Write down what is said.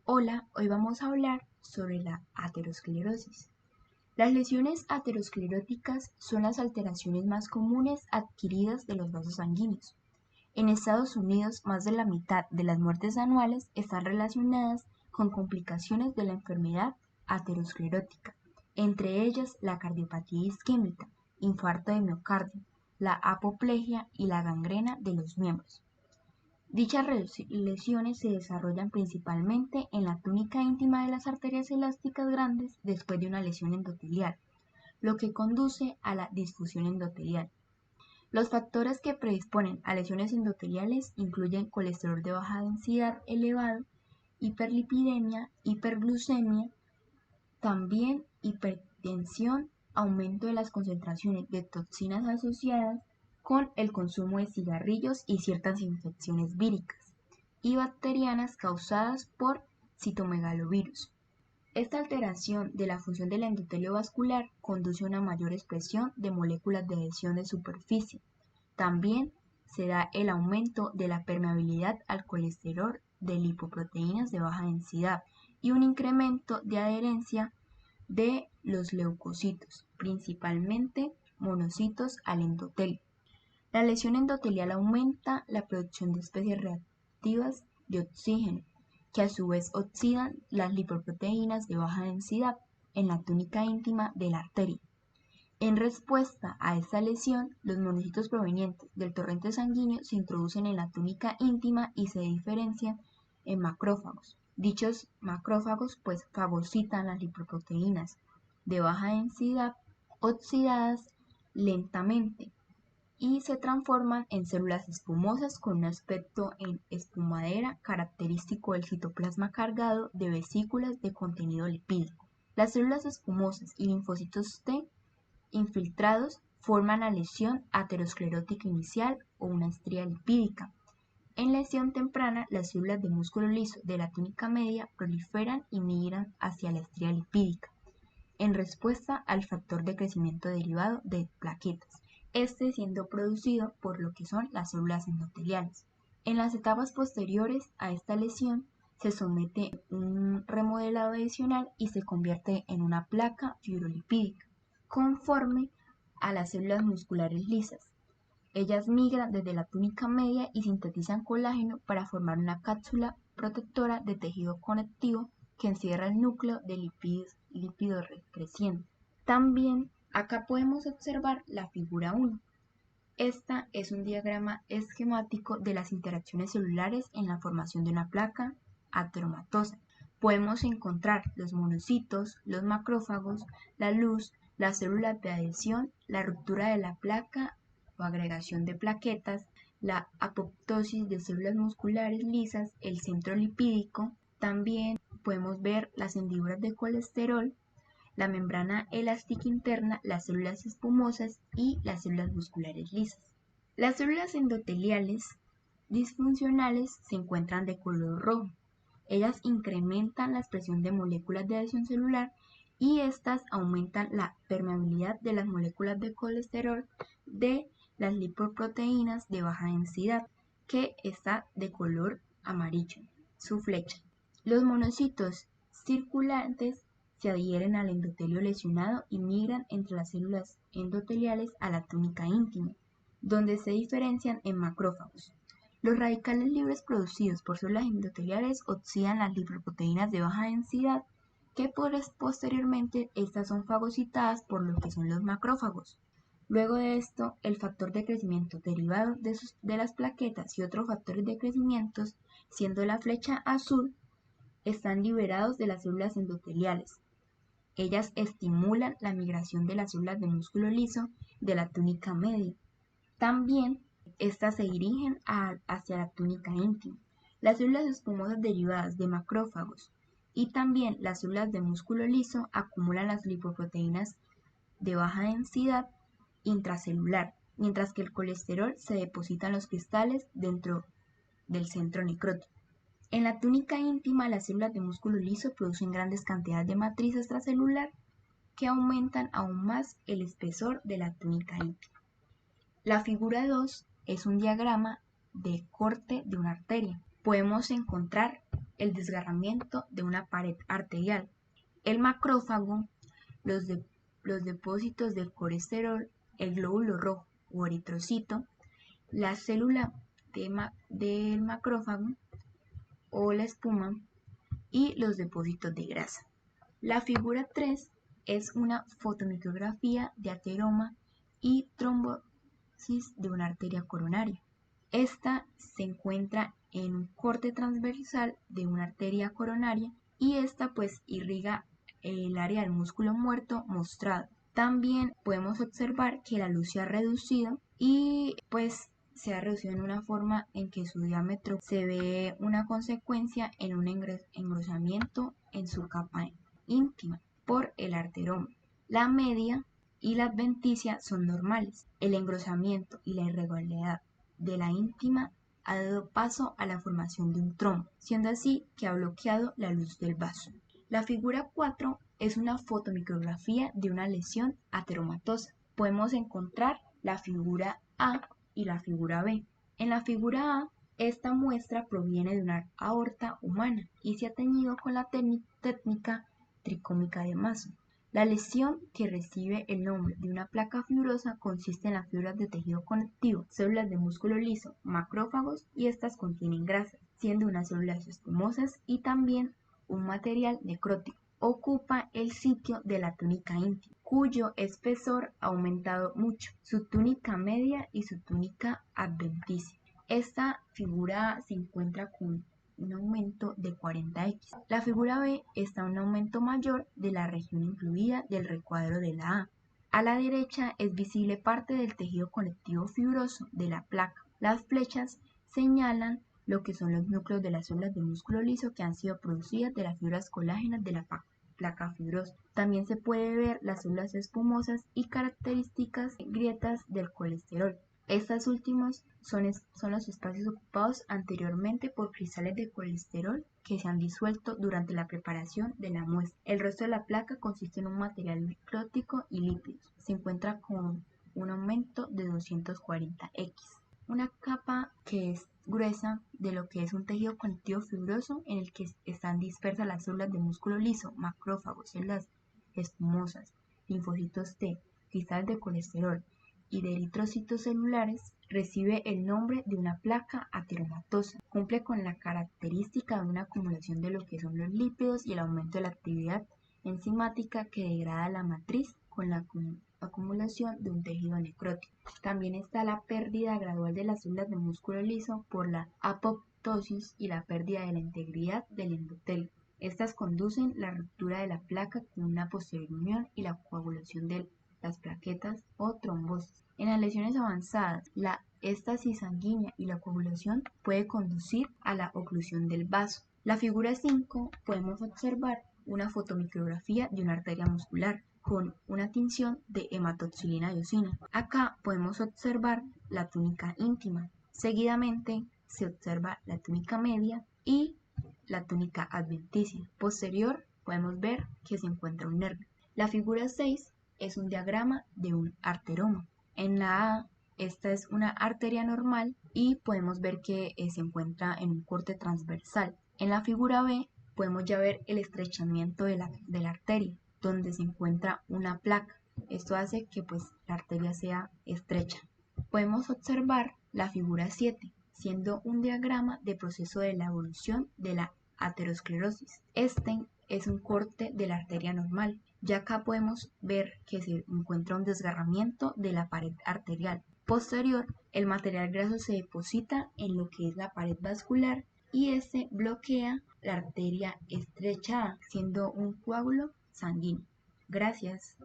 Hola, hoy vamos a hablar sobre la aterosclerosis. Las lesiones ateroscleróticas son las alteraciones más comunes adquiridas de los vasos sanguíneos. En Estados Unidos, más de la mitad de las muertes anuales están relacionadas con complicaciones de la enfermedad aterosclerótica, entre ellas la cardiopatía isquémica, infarto de miocardio, la apoplejía y la gangrena de los miembros. Dichas lesiones se desarrollan principalmente en la túnica íntima de las arterias elásticas grandes después de una lesión endotelial, lo que conduce a la disfusión endotelial. Los factores que predisponen a lesiones endoteliales incluyen colesterol de baja densidad elevado, hiperlipidemia, hiperglucemia, también hipertensión, aumento de las concentraciones de toxinas asociadas con el consumo de cigarrillos y ciertas infecciones víricas y bacterianas causadas por citomegalovirus. Esta alteración de la función del endotelio vascular conduce a una mayor expresión de moléculas de adhesión de superficie. También se da el aumento de la permeabilidad al colesterol de lipoproteínas de baja densidad y un incremento de adherencia de los leucocitos, principalmente monocitos al endotelio. La lesión endotelial aumenta la producción de especies reactivas de oxígeno, que a su vez oxidan las lipoproteínas de baja densidad en la túnica íntima de la arteria. En respuesta a esta lesión, los monocitos provenientes del torrente sanguíneo se introducen en la túnica íntima y se diferencian en macrófagos. Dichos macrófagos fagocitan las lipoproteínas de baja densidad oxidadas lentamente y se transforman en células espumosas con un aspecto en espumadera característico del citoplasma cargado de vesículas de contenido lipídico. Las células espumosas y linfocitos T infiltrados forman la lesión aterosclerótica inicial o una estría lipídica. En lesión temprana, las células de músculo liso de la túnica media proliferan y migran hacia la estría lipídica, en respuesta al factor de crecimiento derivado de plaquetas, este siendo producido por lo que son las células endoteliales. En las etapas posteriores a esta lesión, se somete un remodelado adicional y se convierte en una placa fibrolipídica, conforme a las células musculares lisas. Ellas migran desde la túnica media y sintetizan colágeno para formar una cápsula protectora de tejido conectivo que encierra el núcleo de lípido creciente. También acá podemos observar la figura 1. Esta es un diagrama esquemático de las interacciones celulares en la formación de una placa ateromatosa. Podemos encontrar los monocitos, los macrófagos, la luz, las células de adhesión, la ruptura de la placa o agregación de plaquetas, la apoptosis de células musculares lisas, el centro lipídico. También podemos ver las hendiduras de colesterol, la membrana elástica interna, las células espumosas y las células musculares lisas. Las células endoteliales disfuncionales se encuentran de color rojo. Ellas incrementan la expresión de moléculas de adhesión celular y estas aumentan la permeabilidad de las moléculas de colesterol de las lipoproteínas de baja densidad, que está de color amarillo, su flecha. Los monocitos circulantes se adhieren al endotelio lesionado y migran entre las células endoteliales a la túnica íntima, donde se diferencian en macrófagos. Los radicales libres producidos por células endoteliales oxidan las lipoproteínas de baja densidad, que posteriormente estas son fagocitadas por lo que son los macrófagos. Luego de esto, el factor de crecimiento derivado de las plaquetas y otros factores de crecimiento, siendo la flecha azul, están liberados de las células endoteliales. Ellas estimulan la migración de las células de músculo liso de la túnica media. También estas se dirigen hacia la túnica íntima. Las células espumosas derivadas de macrófagos y también las células de músculo liso acumulan las lipoproteínas de baja densidad intracelular, mientras que el colesterol se deposita en los cristales dentro del centro necrótico. En la túnica íntima, las células de músculo liso producen grandes cantidades de matriz extracelular que aumentan aún más el espesor de la túnica íntima. La figura 2 es un diagrama de corte de una arteria. podemos encontrar el desgarramiento de una pared arterial, el macrófago, los depósitos de colesterol, el glóbulo rojo o eritrocito, la célula del macrófago o la espuma y los depósitos de grasa. La figura 3 es una fotomicrografía de ateroma y trombosis de una arteria coronaria. Esta se encuentra en un corte transversal de una arteria coronaria y esta pues irriga el área del músculo muerto mostrado. También podemos observar que la luz se ha reducido y pues se ha reducido en una forma en que su diámetro se ve una consecuencia en un engrosamiento en su capa íntima por el arteroma. La media y la adventicia son normales. El engrosamiento y la irregularidad de la íntima ha dado paso a la formación de un trombo, siendo así que ha bloqueado la luz del vaso. La figura 4 es una fotomicrografía de una lesión ateromatosa. Podemos encontrar la figura A y la figura B. En la figura A, esta muestra proviene de una aorta humana y se ha teñido con la técnica tricómica de Mason. La lesión, que recibe el nombre de una placa fibrosa, consiste en las fibras de tejido conectivo, células de músculo liso, macrófagos, y estas contienen grasa, siendo unas células escumosas y también un material necrótico. Ocupa el sitio de la túnica íntima, cuyo espesor ha aumentado mucho, su túnica media y su túnica adventicia. Esta figura se encuentra con un aumento de 40x. La figura B está un aumento mayor de la región incluida del recuadro de la A. A la derecha es visible parte del tejido conectivo fibroso de la placa. Las flechas señalan lo que son los núcleos de las células de músculo liso que han sido producidas de las fibras colágenas de la placa fibrosa. También se puede ver las células espumosas y características grietas del colesterol. Estas últimas son los espacios ocupados anteriormente por cristales de colesterol que se han disuelto durante la preparación de la muestra. El resto de la placa consiste en un material necrótico y lípidos. Se encuentra con un aumento de 240x. Una capa que es gruesa de lo que es un tejido conectivo fibroso en el que están dispersas las células de músculo liso, macrófagos, células espumosas, linfocitos T, cristales de colesterol y de eritrocitos celulares, recibe el nombre de una placa ateromatosa. Cumple con la característica de una acumulación de lo que son los lípidos y el aumento de la actividad enzimática que degrada la matriz con la acumulación de un tejido necrótico. También está la pérdida gradual de las células de músculo liso por la apoptosis y la pérdida de la integridad del endotelio. Estas conducen la ruptura de la placa con una posterior unión y la coagulación de las plaquetas o trombosis. En las lesiones avanzadas, la éstasis sanguínea y la coagulación puede conducir a la oclusión del vaso. La figura 5 podemos observar una fotomicrografía de una arteria muscular con una tinción de hematoxilina diosina. Acá podemos observar la túnica íntima. Seguidamente se observa la túnica media y la túnica adventicia. Posterior podemos ver que se encuentra un nervio. La figura 6 es un diagrama de un arteroma. En la A, esta es una arteria normal y podemos ver que se encuentra en un corte transversal. En la figura B podemos ya ver el estrechamiento de la arteria, donde se encuentra una placa. Esto hace que pues la arteria sea estrecha. Podemos observar la figura 7, siendo un diagrama de proceso de la evolución de la aterosclerosis. Este es un corte de la arteria normal. Ya acá podemos ver que se encuentra un desgarramiento de la pared arterial. Posterior, el material graso se deposita en lo que es la pared vascular y este bloquea la arteria estrechada, siendo un coágulo sanguíneo. Gracias.